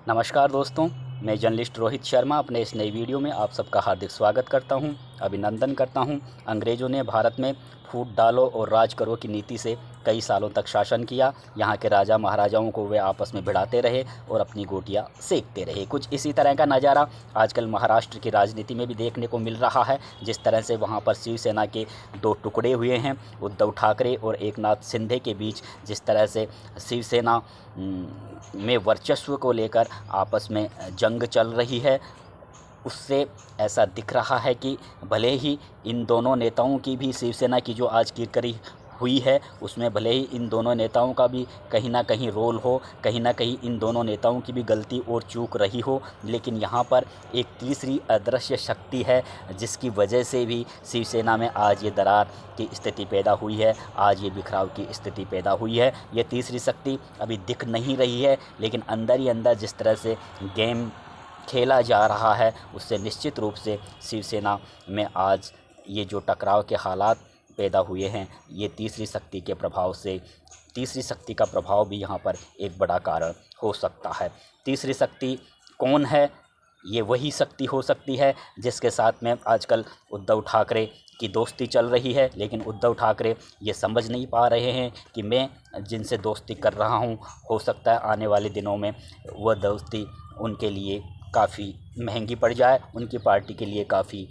नमस्कार दोस्तों, मैं जर्नलिस्ट रोहित शर्मा अपने इस नई वीडियो में आप सबका हार्दिक स्वागत करता हूं, अभिनंदन करता हूं। अंग्रेज़ों ने भारत में फूट डालो और राज करो की नीति से कई सालों तक शासन किया। यहाँ के राजा महाराजाओं को वे आपस में भिड़ाते रहे और अपनी गोटियां सेकते रहे। कुछ इसी तरह का नज़ारा आजकल महाराष्ट्र की राजनीति में भी देखने को मिल रहा है। जिस तरह से वहाँ पर शिवसेना के दो टुकड़े हुए हैं, उद्धव ठाकरे और एकनाथ शिंदे के बीच जिस तरह से शिवसेना में वर्चस्व को लेकर आपस में जंग चल रही है, उससे ऐसा दिख रहा है कि भले ही इन दोनों नेताओं की भी शिवसेना की जो आज कीरकरी हुई है उसमें भले ही इन दोनों नेताओं का भी कहीं ना कहीं रोल हो, कहीं ना कहीं इन दोनों नेताओं की भी गलती और चूक रही हो, लेकिन यहाँ पर एक तीसरी अदृश्य शक्ति है जिसकी वजह से भी शिवसेना में आज ये दरार की स्थिति पैदा हुई है, आज ये बिखराव की स्थिति पैदा हुई है। ये तीसरी शक्ति अभी दिख नहीं रही है, लेकिन अंदर ही अंदर जिस तरह से गेम खेला जा रहा है उससे निश्चित रूप से शिवसेना में आज ये जो टकराव के हालात पैदा हुए हैं, ये तीसरी शक्ति के प्रभाव से, तीसरी शक्ति का प्रभाव भी यहाँ पर एक बड़ा कारण हो सकता है। तीसरी शक्ति कौन है? ये वही शक्ति हो सकती है जिसके साथ में आजकल उद्धव ठाकरे की दोस्ती चल रही है, लेकिन उद्धव ठाकरे ये समझ नहीं पा रहे हैं कि मैं जिनसे दोस्ती कर रहा हूँ, हो सकता है आने वाले दिनों में वह दोस्ती उनके लिए काफ़ी महंगी पड़ जाए, उनकी पार्टी के लिए काफ़ी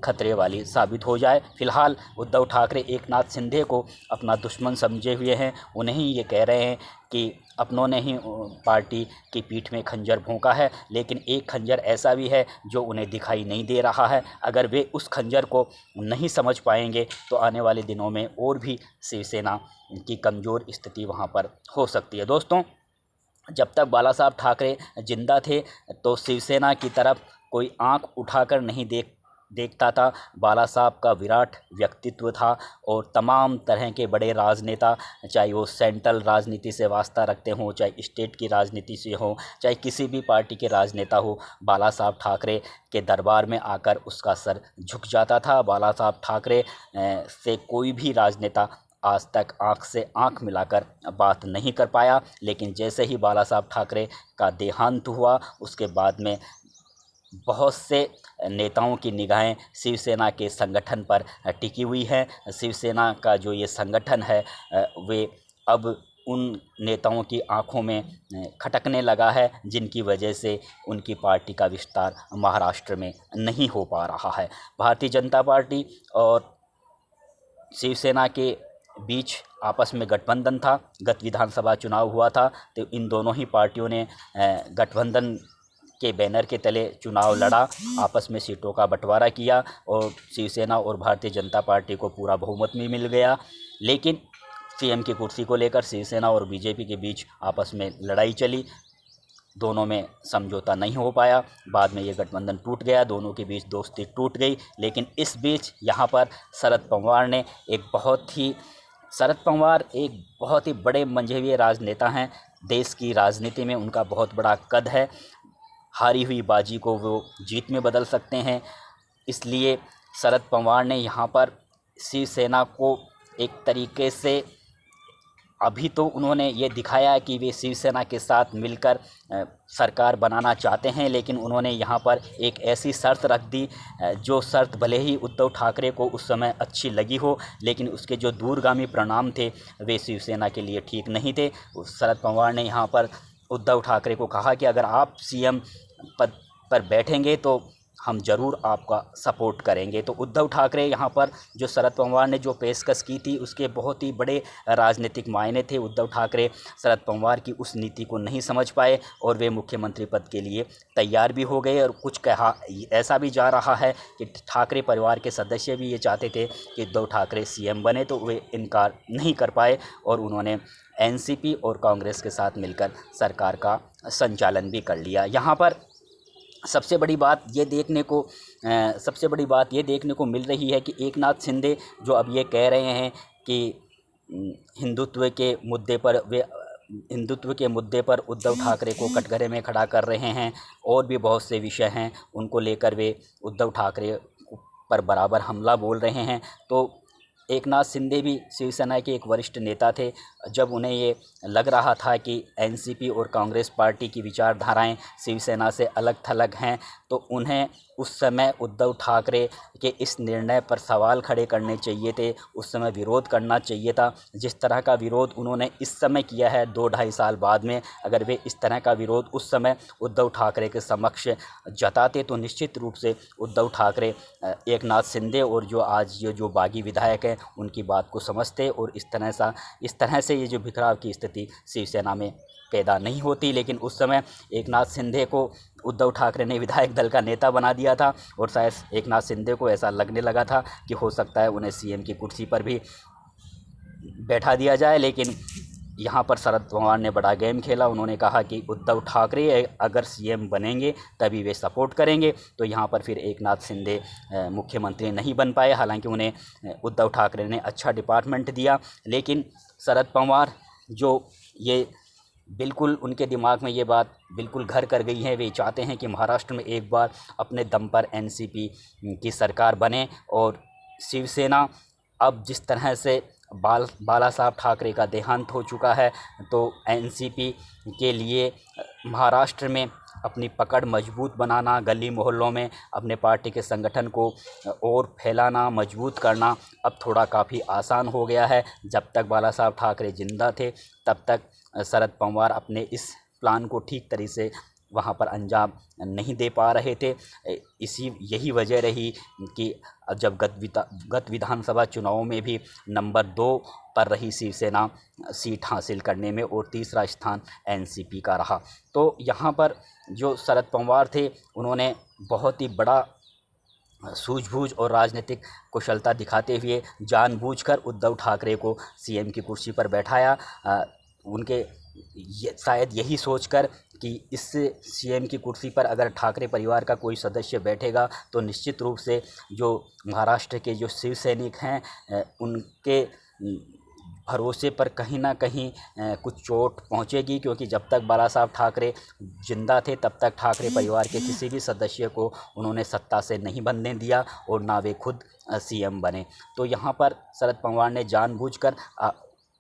खतरे वाली साबित हो जाए। फ़िलहाल उद्धव ठाकरे एकनाथ शिंदे को अपना दुश्मन समझे हुए हैं। उन्हें ही ये कह रहे हैं कि अपनों ने ही पार्टी की पीठ में खंजर भोंका है, लेकिन एक खंजर ऐसा भी है जो उन्हें दिखाई नहीं दे रहा है। अगर वे उस खंजर को नहीं समझ पाएंगे तो आने वाले दिनों में और भी शिवसेना की कमज़ोर स्थिति वहाँ पर हो सकती है। दोस्तों, जब तक बाला साहब ठाकरे जिंदा थे तो शिवसेना की तरफ कोई आंख उठाकर नहीं देखता था। बाला साहब का विराट व्यक्तित्व था और तमाम तरह के बड़े राजनेता, चाहे वो सेंट्रल राजनीति से वास्ता रखते हों, चाहे स्टेट की राजनीति से हो, चाहे किसी भी पार्टी के राजनेता हो, बाला साहब ठाकरे के दरबार में आकर उसका सर झुक जाता था। बाला साहब ठाकरे से कोई भी राजनेता आज तक आँख से आँख मिलाकर बात नहीं कर पाया, लेकिन जैसे ही बाला साहब ठाकरे का देहांत हुआ उसके बाद में बहुत से नेताओं की निगाहें शिवसेना के संगठन पर टिकी हुई हैं। शिवसेना का जो ये संगठन है वे अब उन नेताओं की आंखों में खटकने लगा है जिनकी वजह से उनकी पार्टी का विस्तार महाराष्ट्र में नहीं हो पा रहा है। भारतीय जनता पार्टी और शिवसेना के बीच आपस में गठबंधन था। गत विधानसभा चुनाव हुआ था तो इन दोनों ही पार्टियों ने गठबंधन के बैनर के तले चुनाव लड़ा, आपस में सीटों का बंटवारा किया और शिवसेना और भारतीय जनता पार्टी को पूरा बहुमत भी मिल गया। लेकिन सीएम की कुर्सी को लेकर शिवसेना और बीजेपी के बीच आपस में लड़ाई चली, दोनों में समझौता नहीं हो पाया। बाद में ये गठबंधन टूट गया, दोनों के बीच दोस्ती टूट गई। लेकिन इस बीच यहाँ पर शरद पवार एक बहुत ही बड़े मंझे हुए राजनेता हैं। देश की राजनीति में उनका बहुत बड़ा कद है। हारी हुई बाजी को वो जीत में बदल सकते हैं। इसलिए शरद पवार ने यहाँ पर शिवसेना को एक तरीके से, अभी तो उन्होंने ये दिखाया कि वे शिवसेना के साथ मिलकर सरकार बनाना चाहते हैं, लेकिन उन्होंने यहाँ पर एक ऐसी शर्त रख दी जो शर्त भले ही उद्धव ठाकरे को उस समय अच्छी लगी हो, लेकिन उसके जो दूरगामी परिणाम थे वे शिवसेना के लिए ठीक नहीं थे। शरद पवार ने यहाँ पर उद्धव ठाकरे को कहा कि अगर आप सीएम पद पर बैठेंगे तो हम ज़रूर आपका सपोर्ट करेंगे। तो उद्धव ठाकरे यहाँ पर जो शरद पवार ने जो पेशकश की थी उसके बहुत ही बड़े राजनीतिक मायने थे। उद्धव ठाकरे शरद पवार की उस नीति को नहीं समझ पाए और वे मुख्यमंत्री पद के लिए तैयार भी हो गए। और कुछ कहा ऐसा भी जा रहा है कि ठाकरे परिवार के सदस्य भी ये चाहते थे कि उद्धव ठाकरे सीएम बने, तो वे इनकार नहीं कर पाए और उन्होंने एनसीपी और कांग्रेस के साथ मिलकर सरकार का संचालन भी कर लिया। यहाँ पर सबसे बड़ी बात ये देखने को मिल रही है कि एकनाथ शिंदे जो अब ये कह रहे हैं कि हिंदुत्व के मुद्दे पर उद्धव ठाकरे को कटघरे में खड़ा कर रहे हैं, और भी बहुत से विषय हैं उनको लेकर वे उद्धव ठाकरे पर बराबर हमला बोल रहे हैं। तो एकनाथ शिंदे भी शिवसेना के एक वरिष्ठ नेता थे। जब उन्हें ये लग रहा था कि एनसीपी और कांग्रेस पार्टी की विचारधाराएं शिवसेना से अलग थलग हैं, तो उन्हें उस समय उद्धव ठाकरे के इस निर्णय पर सवाल खड़े करने चाहिए थे, उस समय विरोध करना चाहिए था। जिस तरह का विरोध उन्होंने इस समय किया है 2-2.5 साल बाद में, अगर वे इस तरह का विरोध उस समय उद्धव ठाकरे के समक्ष जताते तो निश्चित रूप से उद्धव ठाकरे एकनाथ शिंदे और जो आज ये जो बागी विधायक हैं उनकी बात को समझते और इस तरह से ये जो बिखराव की स्थिति शिवसेना में पैदा नहीं होती। लेकिन उस समय एकनाथ शिंदे को उद्धव ठाकरे ने विधायक दल का नेता बना दिया था और शायद एकनाथ शिंदे को ऐसा लगने लगा था कि हो सकता है उन्हें सीएम की कुर्सी पर भी बैठा दिया जाए। लेकिन यहाँ पर शरद पवार ने बड़ा गेम खेला। उन्होंने कहा कि उद्धव ठाकरे अगर सीएम बनेंगे तभी वे सपोर्ट करेंगे। तो यहाँ पर फिर एकनाथ शिंदे मुख्यमंत्री नहीं बन पाए। हालांकि उन्हें उद्धव ठाकरे ने अच्छा डिपार्टमेंट दिया, लेकिन शरद पवार जो ये बिल्कुल उनके दिमाग में ये बात बिल्कुल घर कर गई है। वे चाहते हैं कि महाराष्ट्र में एक बार अपने दम पर एनसीपी की सरकार बने और शिवसेना अब जिस तरह से बाला साहब ठाकरे का देहांत हो चुका है, तो एनसीपी के लिए महाराष्ट्र में अपनी पकड़ मजबूत बनाना, गली मोहल्लों में अपने पार्टी के संगठन को और फैलाना, मजबूत करना अब थोड़ा काफ़ी आसान हो गया है। जब तक बाला साहब ठाकरे जिंदा थे तब तक शरद पवार अपने इस प्लान को ठीक तरीके से वहाँ पर अंजाम नहीं दे पा रहे थे। यही वजह रही कि जब गत विधानसभा चुनाव में भी नंबर 2 पर रही शिवसेना सीट हासिल करने में और तीसरा स्थान एनसीपी का रहा। तो यहाँ पर जो शरद पवार थे उन्होंने बहुत ही बड़ा सूझबूझ और राजनीतिक कुशलता दिखाते हुए जानबूझकर उद्धव ठाकरे को सीएम की कुर्सी पर बैठाया। उनके शायद यही सोचकर कि इस सीएम की कुर्सी पर अगर ठाकरे परिवार का कोई सदस्य बैठेगा तो निश्चित रूप से जो महाराष्ट्र के जो शिव सैनिक हैं उनके भरोसे पर कहीं ना कहीं कुछ चोट पहुंचेगी, क्योंकि जब तक बाला साहब ठाकरे जिंदा थे तब तक ठाकरे परिवार के किसी भी सदस्य को उन्होंने सत्ता से नहीं बनने दिया और ना वे खुद सीएम बने। तो यहाँ पर शरद पवार ने जानबूझकर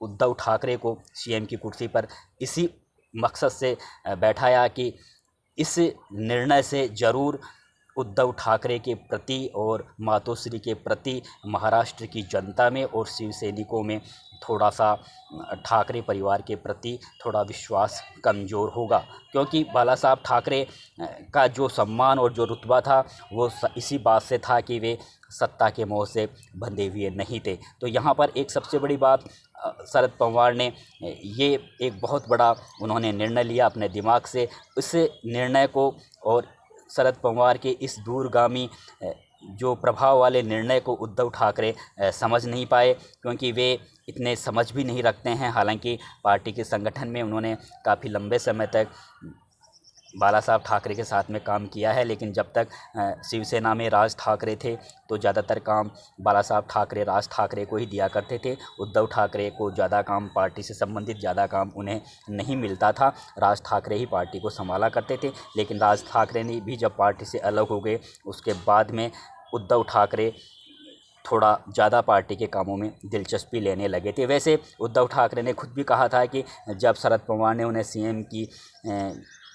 उद्धव ठाकरे को सीएम की कुर्सी पर इसी मकसद से बैठाया कि इस निर्णय से ज़रूर उद्धव ठाकरे के प्रति और मातोश्री के प्रति महाराष्ट्र की जनता में और शिव सैनिकों में थोड़ा सा ठाकरे परिवार के प्रति थोड़ा विश्वास कमज़ोर होगा, क्योंकि बाला साहब ठाकरे का जो सम्मान और जो रुतबा था वो इसी बात से था कि वे सत्ता के मोह से बंधे हुए नहीं थे। तो यहाँ पर एक सबसे बड़ी बात शरद पवार ने ये एक बहुत बड़ा उन्होंने निर्णय लिया अपने दिमाग से। इस निर्णय को और शरद पवार के इस दूरगामी जो प्रभाव वाले निर्णय को उद्धव ठाकरे समझ नहीं पाए, क्योंकि वे इतने समझ भी नहीं रखते हैं। हालांकि पार्टी के संगठन में उन्होंने काफ़ी लंबे समय तक बाला साहब ठाकरे के साथ में काम किया है, लेकिन जब तक शिवसेना में राज ठाकरे थे तो ज़्यादातर काम बाला साहब ठाकरे राज ठाकरे को ही दिया करते थे। उद्धव ठाकरे को ज़्यादा काम पार्टी से संबंधित ज़्यादा काम उन्हें नहीं मिलता था। राज ठाकरे ही पार्टी को संभाला करते थे। लेकिन राज ठाकरे ने भी जब पार्टी से अलग हो गए उसके बाद में उद्धव ठाकरे थोड़ा ज़्यादा पार्टी के कामों में दिलचस्पी लेने लगे थे। वैसे उद्धव ठाकरे ने खुद भी कहा था कि जब शरद पवार ने उन्हें सीएम की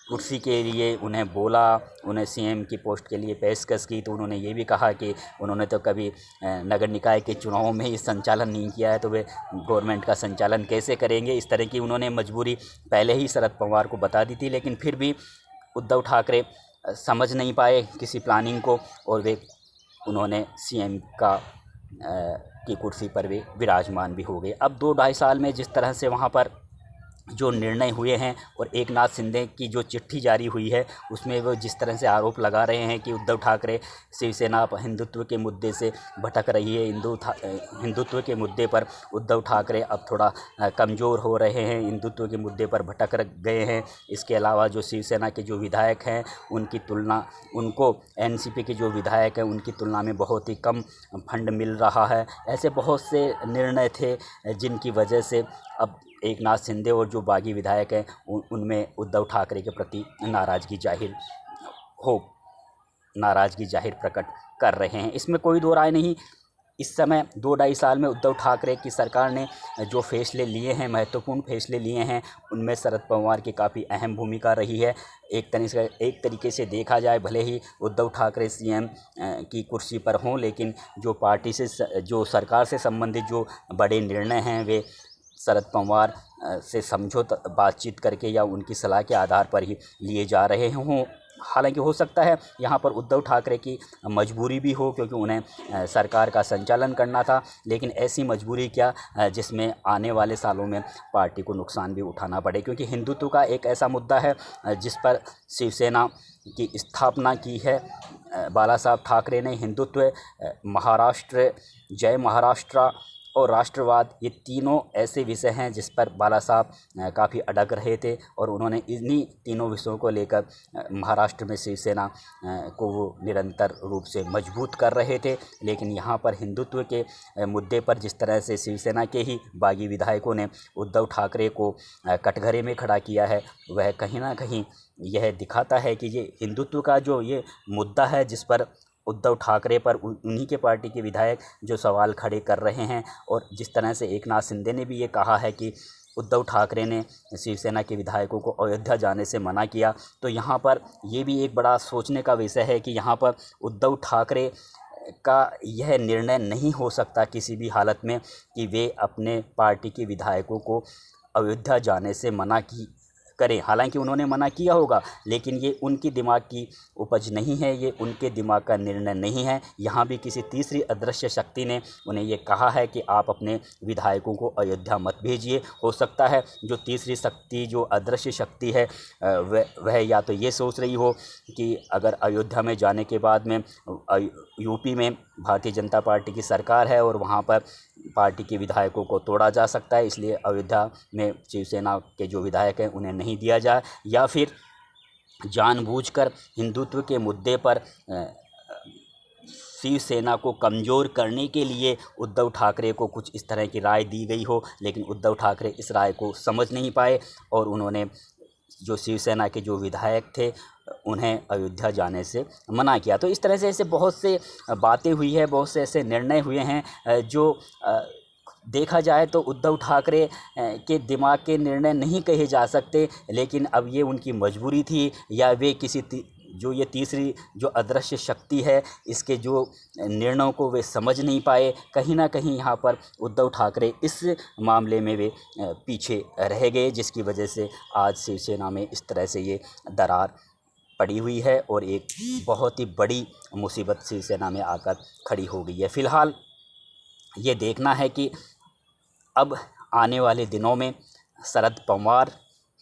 कुर्सी के लिए उन्हें बोला, उन्हें सीएम की पोस्ट के लिए पेशकश की, तो उन्होंने ये भी कहा कि उन्होंने तो कभी नगर निकाय के चुनाव में ही संचालन नहीं किया है, तो वे गवर्नमेंट का संचालन कैसे करेंगे। इस तरह की उन्होंने मजबूरी पहले ही शरद पवार को बता दी थी, लेकिन फिर भी उद्धव ठाकरे समझ नहीं पाए किसी प्लानिंग को और उन्होंने सीएम की कुर्सी पर वे विराजमान भी हो गए। अब 2-2.5 साल में जिस तरह से वहाँ पर जो निर्णय हुए हैं और एकनाथ शिंदे की जो चिट्ठी जारी हुई है उसमें वो जिस तरह से आरोप लगा रहे हैं कि उद्धव ठाकरे शिवसेना हिंदुत्व के मुद्दे से भटक रही है, हिंदुत्व के मुद्दे पर उद्धव ठाकरे अब थोड़ा कमज़ोर हो रहे हैं, हिंदुत्व के मुद्दे पर भटक गए हैं। इसके अलावा जो शिवसेना के जो विधायक हैं उनको एनसीपी के जो विधायक हैं उनकी तुलना में बहुत ही कम फंड मिल रहा है। ऐसे बहुत से निर्णय थे जिनकी वजह से अब एकनाथ शिंदे और जो बागी विधायक हैं उनमें उद्धव ठाकरे के प्रति नाराज़गी जाहिर प्रकट कर रहे हैं। इसमें कोई दो राय नहीं। इस समय 2-2.5 साल में उद्धव ठाकरे की सरकार ने जो फैसले लिए हैं, महत्वपूर्ण फैसले लिए हैं, उनमें शरद पवार की काफ़ी अहम भूमिका रही है। एक तरीके से देखा जाए, भले ही उद्धव ठाकरे सीएम की कुर्सी पर हों, लेकिन जो पार्टी से जो सरकार से संबंधित जो बड़े निर्णय हैं वे शरद पवार से समझौता बातचीत करके या उनकी सलाह के आधार पर ही लिए जा रहे हों। हालांकि हो सकता है यहाँ पर उद्धव ठाकरे की मजबूरी भी हो, क्योंकि उन्हें सरकार का संचालन करना था, लेकिन ऐसी मजबूरी क्या जिसमें आने वाले सालों में पार्टी को नुकसान भी उठाना पड़े, क्योंकि हिंदुत्व का एक ऐसा मुद्दा है जिस पर शिवसेना की स्थापना की है बाला साहब ठाकरे ने। हिंदुत्व, महाराष्ट्र, जय महाराष्ट्र और राष्ट्रवाद, ये तीनों ऐसे विषय हैं जिस पर बाला साहब काफ़ी अड़ग रहे थे, और उन्होंने इन्हीं तीनों विषयों को लेकर महाराष्ट्र में शिवसेना को वो निरंतर रूप से मजबूत कर रहे थे। लेकिन यहाँ पर हिंदुत्व के मुद्दे पर जिस तरह से शिवसेना के ही बागी विधायकों ने उद्धव ठाकरे को कटघरे में खड़ा किया है, वह कहीं ना कहीं यह दिखाता है कि ये हिंदुत्व का जो ये मुद्दा है जिस पर उद्धव ठाकरे पर उन्हीं के पार्टी के विधायक जो सवाल खड़े कर रहे हैं, और जिस तरह से एकनाथ शिंदे ने भी ये कहा है कि उद्धव ठाकरे ने शिवसेना के विधायकों को अयोध्या जाने से मना किया, तो यहाँ पर ये भी एक बड़ा सोचने का विषय है कि यहाँ पर उद्धव ठाकरे का यह निर्णय नहीं हो सकता किसी भी हालत में कि वे अपने पार्टी के विधायकों को अयोध्या जाने से मना करें। हालांकि उन्होंने मना किया होगा, लेकिन ये उनकी दिमाग की उपज नहीं है, ये उनके दिमाग का निर्णय नहीं है। यहाँ भी किसी तीसरी अदृश्य शक्ति ने उन्हें ये कहा है कि आप अपने विधायकों को अयोध्या मत भेजिए। हो सकता है जो तीसरी शक्ति, जो अदृश्य शक्ति है, वह या तो ये सोच रही हो कि अगर अयोध्या में जाने के बाद में यूपी में भारतीय जनता पार्टी की सरकार है और वहाँ पर पार्टी के विधायकों को तोड़ा जा सकता है, इसलिए अयोध्या में शिवसेना के जो विधायक हैं उन्हें नहीं दिया जाए, या फिर जानबूझकर हिंदुत्व के मुद्दे पर शिवसेना को कमज़ोर करने के लिए उद्धव ठाकरे को कुछ इस तरह की राय दी गई हो। लेकिन उद्धव ठाकरे इस राय को समझ नहीं पाए और उन्होंने जो शिवसेना के जो विधायक थे उन्हें अयोध्या जाने से मना किया। तो इस तरह से ऐसे बहुत से बातें हुई है, बहुत से ऐसे निर्णय हुए हैं जो देखा जाए तो उद्धव ठाकरे के दिमाग के निर्णय नहीं कहे जा सकते, लेकिन अब ये उनकी मजबूरी थी, या वे किसी जो ये तीसरी जो अदृश्य शक्ति है इसके जो निर्णयों को वे समझ नहीं पाए। कहीं ना कहीं यहाँ पर उद्धव ठाकरे इस मामले में वे पीछे रह गए, जिसकी वजह से आज शिवसेना में इस तरह से ये दरार पड़ी हुई है और एक बहुत ही बड़ी मुसीबत शिवसेना में आकर खड़ी हो गई है। फ़िलहाल ये देखना है कि अब आने वाले दिनों में शरद पवार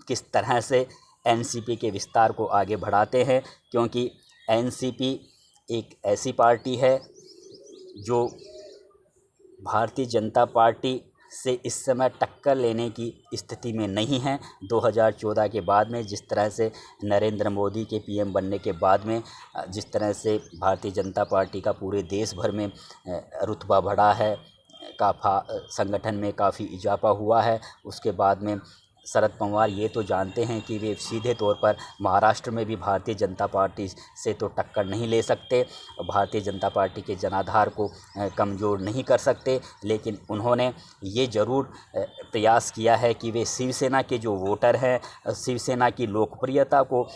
किस तरह से एनसीपी के विस्तार को आगे बढ़ाते हैं, क्योंकि एनसीपी एक ऐसी पार्टी है जो भारतीय जनता पार्टी से इस समय टक्कर लेने की स्थिति में नहीं है। 2014 के बाद में जिस तरह से नरेंद्र मोदी के पीएम बनने के बाद में जिस तरह से भारतीय जनता पार्टी का पूरे देश भर में रुतबा बढ़ा है, संगठन में काफ़ी इजाफा हुआ है, उसके बाद में शरद पवार ये तो जानते हैं कि वे सीधे तौर पर महाराष्ट्र में भी भारतीय जनता पार्टी से तो टक्कर नहीं ले सकते, भारतीय जनता पार्टी के जनाधार को कमज़ोर नहीं कर सकते, लेकिन उन्होंने ये ज़रूर प्रयास किया है कि वे शिवसेना के जो वोटर हैं, शिवसेना की लोकप्रियता को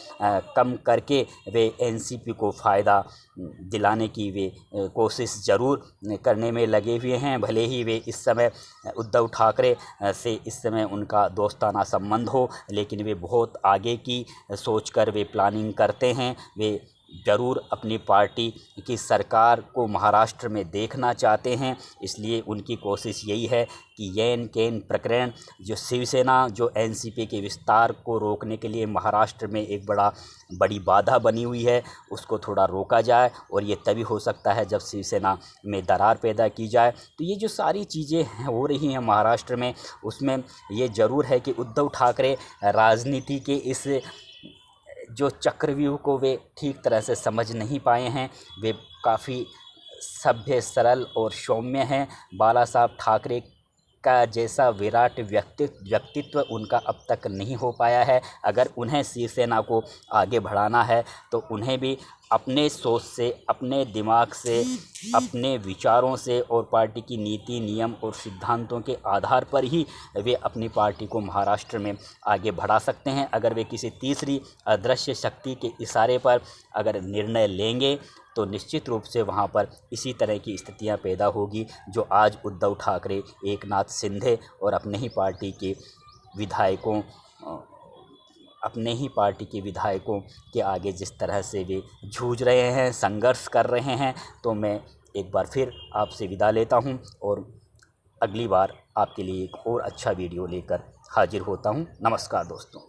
कम करके वे एनसीपी को फ़ायदा दिलाने की वे कोशिश ज़रूर करने में लगे हुए हैं। भले ही वे इस समय उद्धव ठाकरे से इस समय उनका दोस्ताना संबंध हो, लेकिन वे बहुत आगे की सोचकर वे प्लानिंग करते हैं। वे ज़रूर अपनी पार्टी की सरकार को महाराष्ट्र में देखना चाहते हैं, इसलिए उनकी कोशिश यही है कि येन केन प्रकरण जो शिवसेना जो एनसीपी के विस्तार को रोकने के लिए महाराष्ट्र में एक बड़ी बाधा बनी हुई है, उसको थोड़ा रोका जाए, और ये तभी हो सकता है जब शिवसेना में दरार पैदा की जाए। तो ये जो सारी चीज़ें हो रही हैं महाराष्ट्र में, उसमें ये ज़रूर है कि उद्धव ठाकरे राजनीति के इस जो चक्रव्यूह को वे ठीक तरह से समझ नहीं पाए हैं। वे काफ़ी सभ्य, सरल और सौम्य हैं। बाला साहब ठाकरे का जैसा विराट व्यक्तित्व उनका अब तक नहीं हो पाया है। अगर उन्हें शिवसेना को आगे बढ़ाना है तो उन्हें भी अपने सोच से, अपने दिमाग से, अपने विचारों से और पार्टी की नीति, नियम और सिद्धांतों के आधार पर ही वे अपनी पार्टी को महाराष्ट्र में आगे बढ़ा सकते हैं। अगर वे किसी तीसरी अदृश्य शक्ति के इशारे पर अगर निर्णय लेंगे तो निश्चित रूप से वहाँ पर इसी तरह की स्थितियाँ पैदा होगी जो आज उद्धव ठाकरे, एकनाथ शिंदे और अपने ही पार्टी के विधायकों के आगे जिस तरह से वे जूझ रहे हैं, संघर्ष कर रहे हैं। तो मैं एक बार फिर आपसे विदा लेता हूं और अगली बार आपके लिए एक और अच्छा वीडियो लेकर हाजिर होता हूं। नमस्कार दोस्तों।